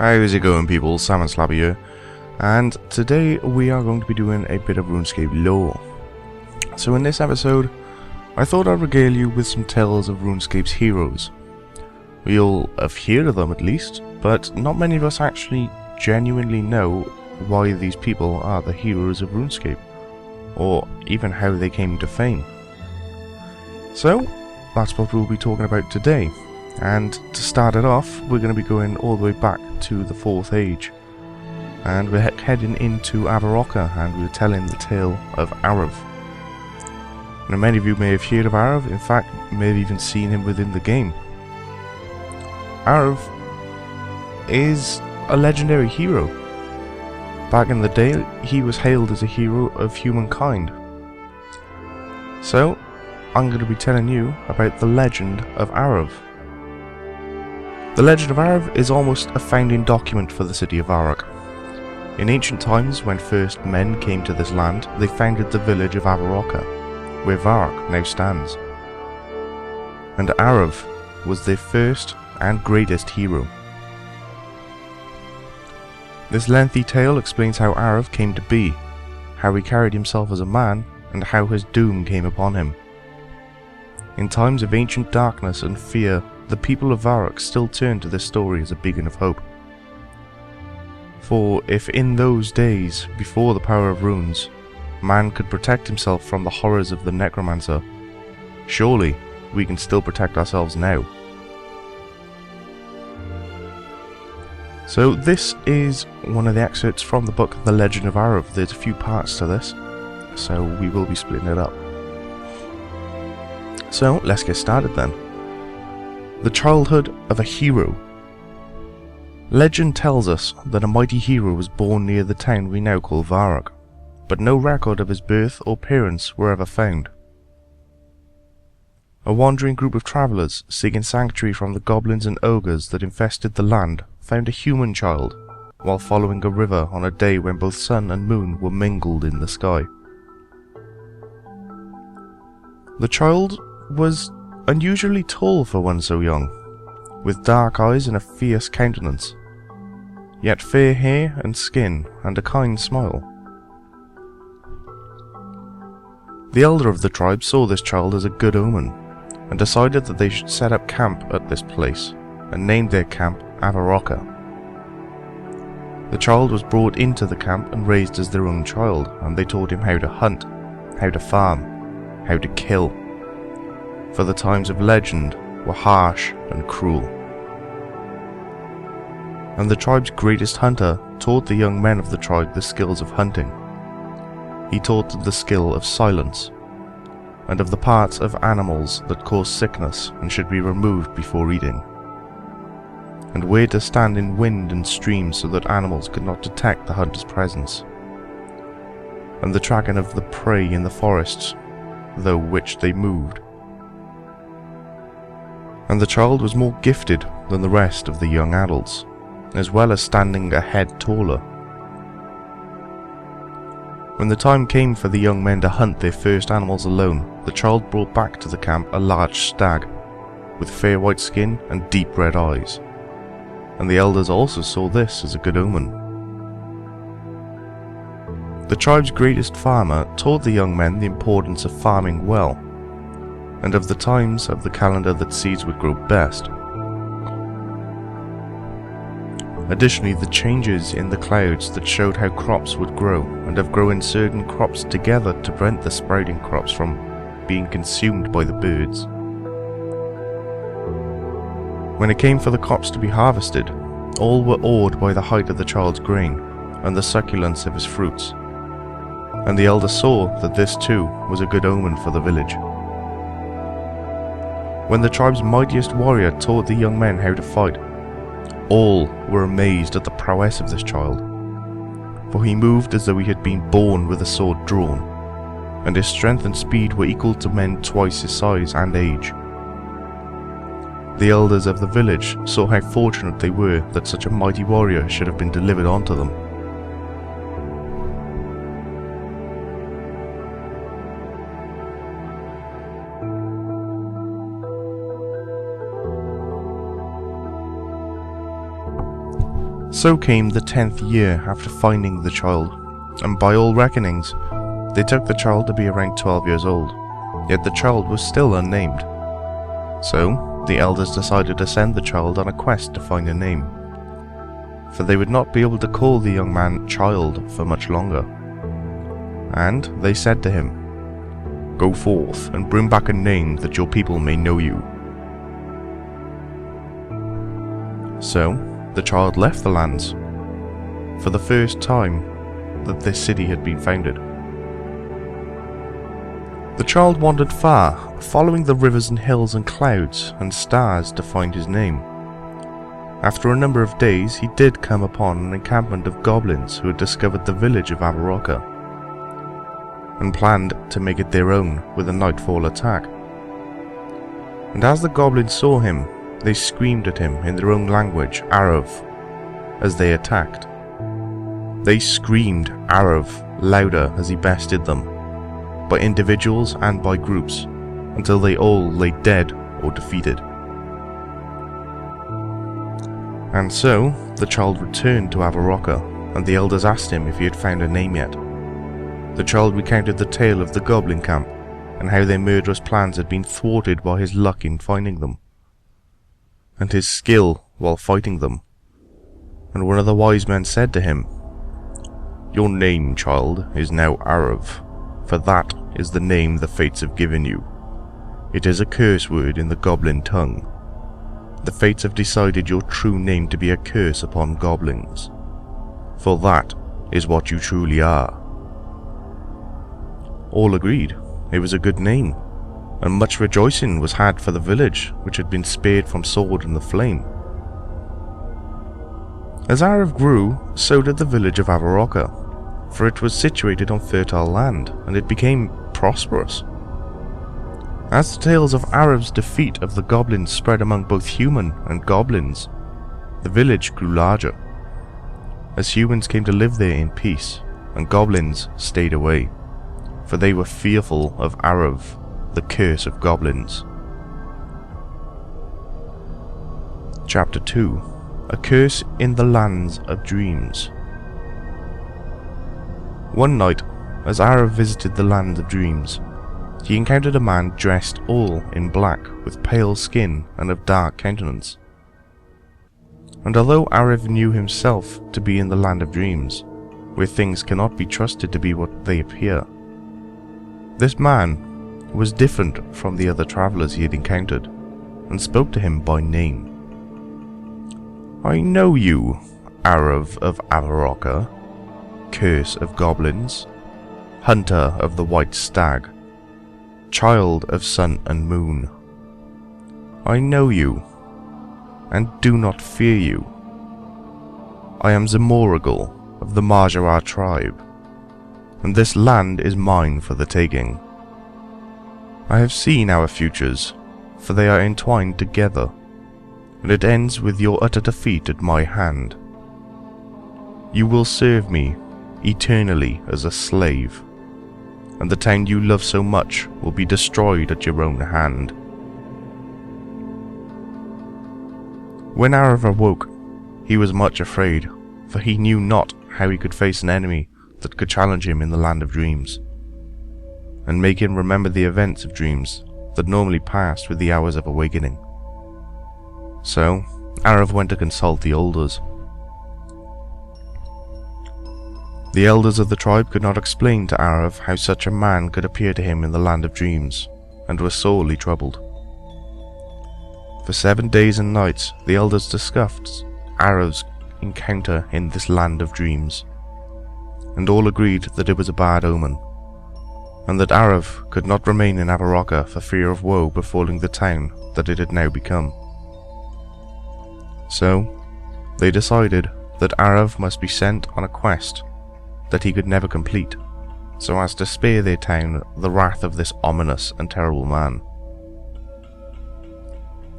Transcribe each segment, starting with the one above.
How's it going, people? Salmon Slabber here, and today we are going to be doing a bit of RuneScape lore. So in this episode, I thought I'd regale you with some tales of RuneScape's heroes. We'll have heard of them at least, but not many of us actually genuinely know why these people are the heroes of RuneScape, or even how they came to fame. So, that's what we'll be talking about today. And to start it off, we're going to be going all the way back to the 4th Age. And we're heading into Avarrockian, and we're telling the tale of Arav. Now, many of you may have heard of Arav, in fact, may have even seen him within the game. Arav is a legendary hero. Back in the day, he was hailed as a hero of humankind. So, I'm going to be telling you about the legend of Arav. The legend of Arav is almost a founding document for the city of Avarrockian. In ancient times, when first men came to this land, they founded the village of Avarrockian, where Varrock now stands. And Arav was their first and greatest hero. This lengthy tale explains how Arav came to be, how he carried himself as a man, and how his doom came upon him. In times of ancient darkness and fear, the people of Varrock still turn to this story as a beacon of hope. For if in those days, before the power of runes, man could protect himself from the horrors of the necromancer, surely we can still protect ourselves now. So this is one of the excerpts from the book The Legend of Arav. There's a few parts to this, so we will be splitting it up. So let's get started then. The childhood of a hero. Legend tells us that a mighty hero was born near the town we now call Varrock, but no record of his birth or parents were ever found. A wandering group of travellers seeking sanctuary from the goblins and ogres that infested the land found a human child while following a river on a day when both sun and moon were mingled in the sky. The child was unusually tall for one so young, with dark eyes and a fierce countenance, yet fair hair and skin and a kind smile. The elder of the tribe saw this child as a good omen, and decided that they should set up camp at this place, and named their camp Avarrockian. The child was brought into the camp and raised as their own child, and they taught him how to hunt, how to farm, how to kill. For the times of legend were harsh and cruel. And the tribe's greatest hunter taught the young men of the tribe the skills of hunting. He taught them the skill of silence, and of the parts of animals that cause sickness and should be removed before eating, and where to stand in wind and streams so that animals could not detect the hunter's presence, and the tracking of the prey in the forests, though which they moved. And the child was more gifted than the rest of the young adults, as well as standing a head taller. When the time came for the young men to hunt their first animals alone, the child brought back to the camp a large stag, with fair white skin and deep red eyes, and the elders also saw this as a good omen. The tribe's greatest farmer taught the young men the importance of farming well, and of the times of the calendar that seeds would grow best. Additionally, the changes in the clouds that showed how crops would grow, and of growing certain crops together to prevent the sprouting crops from being consumed by the birds. When it came for the crops to be harvested, all were awed by the height of the child's grain, and the succulence of his fruits, and the elder saw that this too was a good omen for the village. When the tribe's mightiest warrior taught the young men how to fight, all were amazed at the prowess of this child, for he moved as though he had been born with a sword drawn, and his strength and speed were equal to men twice his size and age. The elders of the village saw how fortunate they were that such a mighty warrior should have been delivered unto them. So came the 10th year after finding the child, and by all reckonings, they took the child to be around 12 years old, yet the child was still unnamed. So, the elders decided to send the child on a quest to find a name, for they would not be able to call the young man child for much longer. And they said to him, "Go forth and bring back a name that your people may know you." So, the child left the lands, for the first time that this city had been founded. The child wandered far, following the rivers and hills and clouds and stars to find his name. After a number of days, he did come upon an encampment of goblins who had discovered the village of Avarrockian, and planned to make it their own with a nightfall attack. And as the goblins saw him, they screamed at him in their own language, Arav, as they attacked. They screamed Arav louder as he bested them, by individuals and by groups, until they all lay dead or defeated. And so, the child returned to Avarrockian, and the elders asked him if he had found a name yet. The child recounted the tale of the goblin camp, and how their murderous plans had been thwarted by his luck in finding them, and his skill while fighting them. And one of the wise men said to him, "Your name, child, is now Arav, for that is the name the fates have given you. It is a curse word in the goblin tongue. The fates have decided your true name to be a curse upon goblins, for that is what you truly are." All agreed it was a good name, and much rejoicing was had for the village which had been spared from sword and the flame. As Arav grew, so did the village of Avarrockian, for it was situated on fertile land, and it became prosperous. As the tales of Arav's defeat of the goblins spread among both human and goblins, the village grew larger, as humans came to live there in peace, and goblins stayed away, for they were fearful of Arav, the curse of goblins. Chapter 2: A Curse in the Lands of Dreams. One night, as Arav visited the Land of Dreams, he encountered a man dressed all in black, with pale skin and of dark countenance. And although Arav knew himself to be in the Land of Dreams, where things cannot be trusted to be what they appear, this man was different from the other travellers he had encountered, and spoke to him by name. "I know you, Arav of Avarrockian, curse of goblins, hunter of the white stag, child of sun and moon. I know you, and do not fear you. I am Zamorigal of the Marjara tribe, and this land is mine for the taking. I have seen our futures, for they are entwined together, and it ends with your utter defeat at my hand. You will serve me eternally as a slave, and the town you love so much will be destroyed at your own hand." When Arav awoke, he was much afraid, for he knew not how he could face an enemy that could challenge him in the Land of Dreams, and make him remember the events of dreams that normally passed with the hours of awakening. So, Arav went to consult the elders. The elders of the tribe could not explain to Arav how such a man could appear to him in the Land of Dreams, and were sorely troubled. For 7 days and nights the elders discussed Arav's encounter in this Land of Dreams, and all agreed that it was a bad omen, and that Arav could not remain in Avarrockian for fear of woe befalling the town that it had now become. So, they decided that Arav must be sent on a quest that he could never complete, so as to spare their town the wrath of this ominous and terrible man.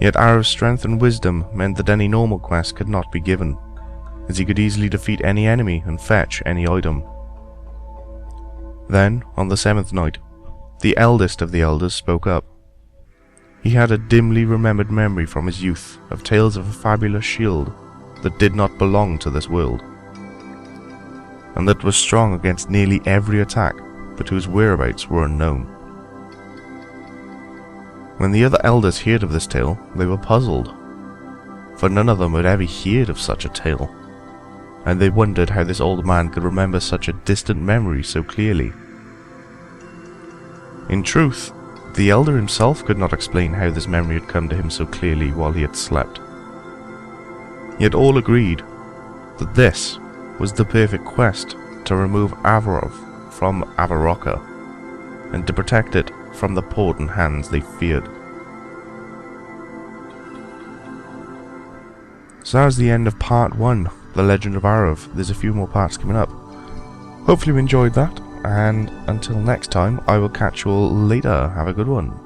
Yet Arav's strength and wisdom meant that any normal quest could not be given, as he could easily defeat any enemy and fetch any item. Then, on the 7th night, the eldest of the elders spoke up. He had a dimly remembered memory from his youth of tales of a fabulous shield that did not belong to this world, and that was strong against nearly every attack, but whose whereabouts were unknown. When the other elders heard of this tale, they were puzzled, for none of them had ever heard of such a tale, and they wondered how this old man could remember such a distant memory so clearly. In truth, the elder himself could not explain how this memory had come to him so clearly while he had slept. Yet all agreed that this was the perfect quest to remove Avarrov from Avarrocka, and to protect it from the potent hands they feared. So that was the end of part 1, The Legend of Arav. There's a few more parts coming up. Hopefully you enjoyed that, and until next time, I will catch you all later. Have a good one.